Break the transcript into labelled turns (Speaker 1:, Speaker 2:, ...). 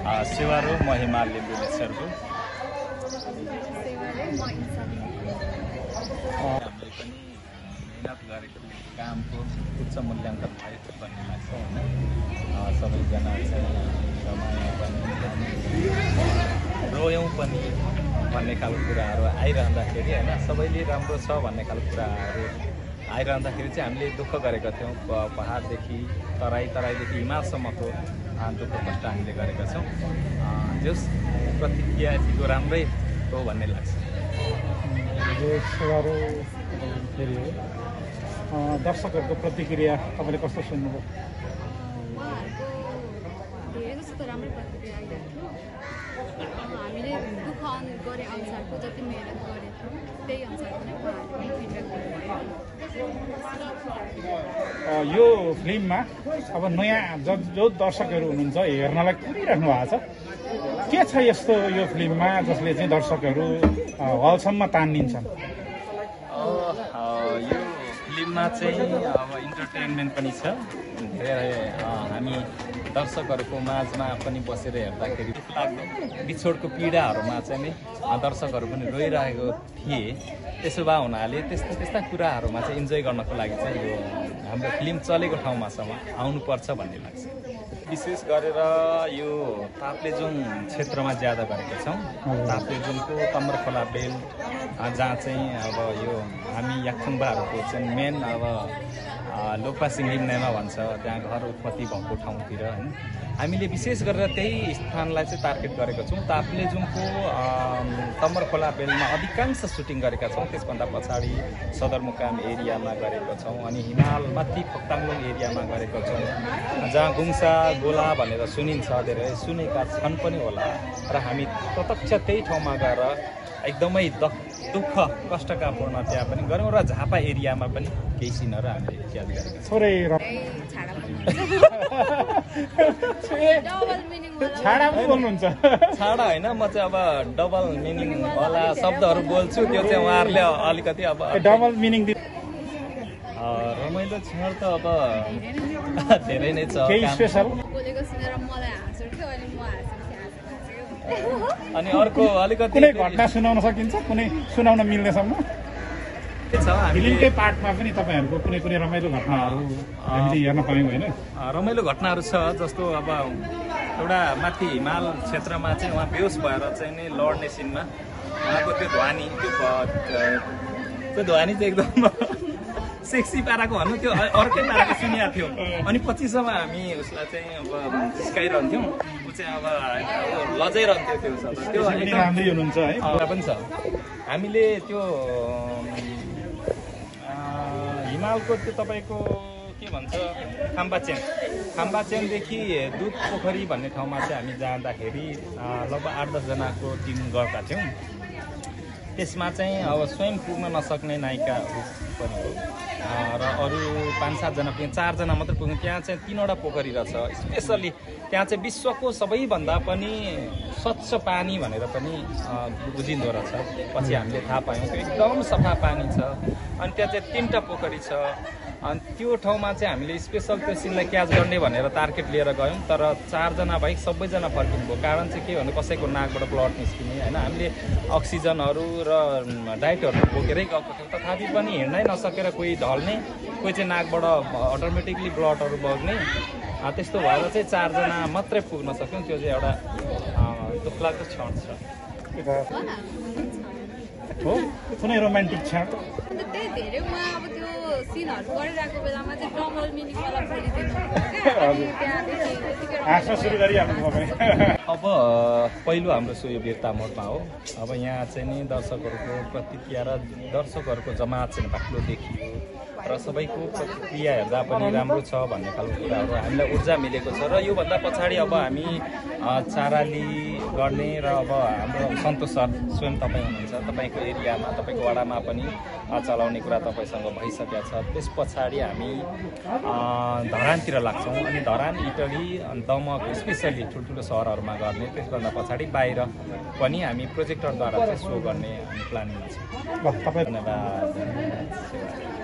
Speaker 1: सेवारो म हिमाल लिम्बू लेक्चरको हामीले पनि मेहनत गरेको कामको उच्च मूल्याङ्कन भएको भन्ने लाग्छ होइन सबैजना चाहिँ रमायौँ पनि रोयौँ पनि भन्ने खालको कुराहरू आइरहँदाखेरि होइन सबैले राम्रो छ भन्ने खालको कुराहरू आइरहँदाखेरि चाहिँ हामीले दुःख गरेका थियौँ पहाडदेखि तराईदेखि हिमालसम्मको दुःख कष्ट हामीले गरेका छौँ जस प्रतिक्रिया यतिको राम्रै हो भन्ने लाग्छ
Speaker 2: दर्शकहरूको प्रतिक्रिया तपाईँले कस्तो सुन्नुभयो
Speaker 3: धेरै जस्तो राम्रै प्रतिक्रिया आइरहेको थियो हामीले दुःख गरे अनुसारको जति मेहनत गरेको थियौँ त्यही अनुसारको नै उहाँहरूले फिडब्याक दिनुभयो
Speaker 2: यो फिल्ममा अब नयाँ जो दर्शकहरू हुनुहुन्छ हेर्नलाई कुरिराख्नु भएको छ के छ यस्तो यो फिल्ममा जसले चाहिँ दर्शकहरू हलसम्म तान्निन्छन्
Speaker 1: यो फिल्ममा चाहिँ अब इन्टरटेनमेन्ट पनि छ धेरै हामी दर्शकहरूको माझमा पनि बसेर हेर्दाखेरि लाग्दो बिछोडको पीडाहरूमा चाहिँ नि दर्शकहरू पनि रोइरहेको थिए त्यसो भए हुनाले त्यस्ता कुराहरूमा चाहिँ इन्जोय गर्नको लागि चाहिँ यो हाम्रो फिल्म चलेको ठाउँमासम्म आउनुपर्छ भन्ने लाग्छ विशेष गरेर यो ताप्लेजुङ क्षेत्रमा ज्यादा गरेका छौँ ताप्लेजुङको तम्रखोला बेल जहाँ चाहिँ अब यो हामी याक्थुङबाहरूको चाहिँ मेन अब लोक्पा सिङ्गिङ नेमा भन्छ त्यहाँ घर उत्पत्ति भएको ठाउँतिर होइन हामीले विशेष गरेर त्यही स्थानलाई चाहिँ टार्गेट गरेका छौँ ताप्लेजुङको तम्रखोला बेलमा अधिकांश सुटिङ गरेका छौँ त्यसभन्दा पछाडि सदरमुकाम एरियामा गरेका छौँ अनि हिमाल माथि खोक्ताङलुङ एरियामा गरेका छौँ जहाँ गुङ्सा गोला भनेर सुनिन्छ धेरै सुनेका छन् पनि होला र हामी प्रत्यक्ष त्यही ठाउँमा गएर एकदमै दुःख कष्टका पूर्ण त्यहाँ पनि गऱ्यौँ र झापा एरियामा पनि केही सिनहरू हामीले याद गरेका छौँ
Speaker 2: छाडा बोल्नुहुन्छ
Speaker 1: छाडा होइन म चाहिँ अब डबल मिनिङ वाला शब्दहरू बोल्छु त्यो चाहिँ उहाँहरूले अलिकति अब
Speaker 2: डबल मिनिङ
Speaker 1: रमाइलो क्षण त अब धेरै नै छ अनि अर्को अलिकति
Speaker 2: कुनै घटना सुनाउन सकिन्छ कुनै सुनाउन मिल्नेसम्म फिल्मकै पार्टमा पनि तपाईँहरूको कुनै रमाइलो घटनाहरू हामीले हेर्न पायौँ होइन
Speaker 1: रमाइलो घटनाहरू छ जस्तो अब एउटा माथि हिमाल क्षेत्रमा चाहिँ उहाँ बेहोस भएर चाहिँ नि लड्ने सिनमा उहाँको त्यो ध्वनि चाहिँ एकदम सेक्सी पाराको भन्नु त्यो अर्कै पाराको सुनिएको थियो अनि पछिसम्म हामी उसलाई चाहिँ अब सिकाइरहन्थ्यौँ ऊ चाहिँ अब लजाइरहन्थ्यो त्यो
Speaker 2: राम्रै हुनुहुन्छ है
Speaker 1: पनि छ हामीले त्यो हिमालको त्यो तपाईँको के भन्छ खाम्बाचेनदेखि दुध पोखरी भन्ने ठाउँमा चाहिँ हामी जाँदाखेरि लगभग 8-10 जनाको टिम गएका थियौँ त्यसमा चाहिँ अब स्वयं पुग्न नसक्ने नायिका पनि हो र अरू 5-7 जना पुग्ने 4 जना मात्रै पुग्ने त्यहाँ चाहिँ 3वटा पोखरी रहेछ स्पेसल्ली त्यहाँ चाहिँ विश्वको सबैभन्दा पनि स्वच्छ पानी भनेर पनि बुझिँदो रहेछ पछि हामीले थाहा पायौँ त्यो एकदम सफा पानी छ अनि त्यहाँ चाहिँ 3वटा पोखरी छ अनि त्यो ठाउँमा चाहिँ हामीले स्पेसल त्यो सिनलाई क्याच गर्ने भनेर टार्गेट लिएर गयौँ तर 4 जना बाहेक सबैजना फर्किनुभयो कारण चाहिँ के भने कसैको नाकबाट ब्लड निस्किने होइन हामीले अक्सिजनहरू र डाइटहरू बोकेरै गएको थियौँ तथापि पनि हिँड्नै नसकेर कोही ढल्ने कोही चाहिँ नाकबाट अटोमेटिकली ब्लडहरू बग्ने त्यस्तो भएर चाहिँ 4 जना मात्रै पुग्न सक्यौँ त्यो चाहिँ एउटा दुःखलाग्दो क्षण छ
Speaker 2: हो कुनै रोमान्टिक क्षण
Speaker 3: त्यही धेरै उहाँ अब त्यो सिनहरू गरिरहेको बेलामा चाहिँ डबल मिनिङवाला बोलिदिनु
Speaker 2: सुरु गरिहाल्नु
Speaker 1: अब पहिलो हाम्रो सो यो वीरता मोडमा हो अब यहाँ चाहिँ नि दर्शकहरूको प्रतिक्रिया र दर्शकहरूको जमात चाहिँ बाक्लो देखियो र सबैको प्रतिक्रिया हेर्दा पनि राम्रो छ भन्ने खालको कुराहरू हामीलाई ऊर्जा मिलेको छ र योभन्दा पछाडि अब हामी चाराली गर्ने र अब हाम्रो सन्तोष सर स्वयं तपाईँ हुनुहुन्छ तपाईँको एरियामा तपाईँको वडामा पनि चलाउने कुरा तपाईँसँग भइसकेको छ त्यस पछाडि हामी धरानतिर लाग्छौँ अनि धरान इटली अनि दमक स्पेसली ठुल्ठुलो सहरहरूमा गर्ने त्यसभन्दा पछाडि बाहिर पनि हामी प्रोजेक्टरद्वारा चाहिँ सो गर्ने हामी प्लानिङ छ
Speaker 2: धन्यवाद
Speaker 1: धन्यवाद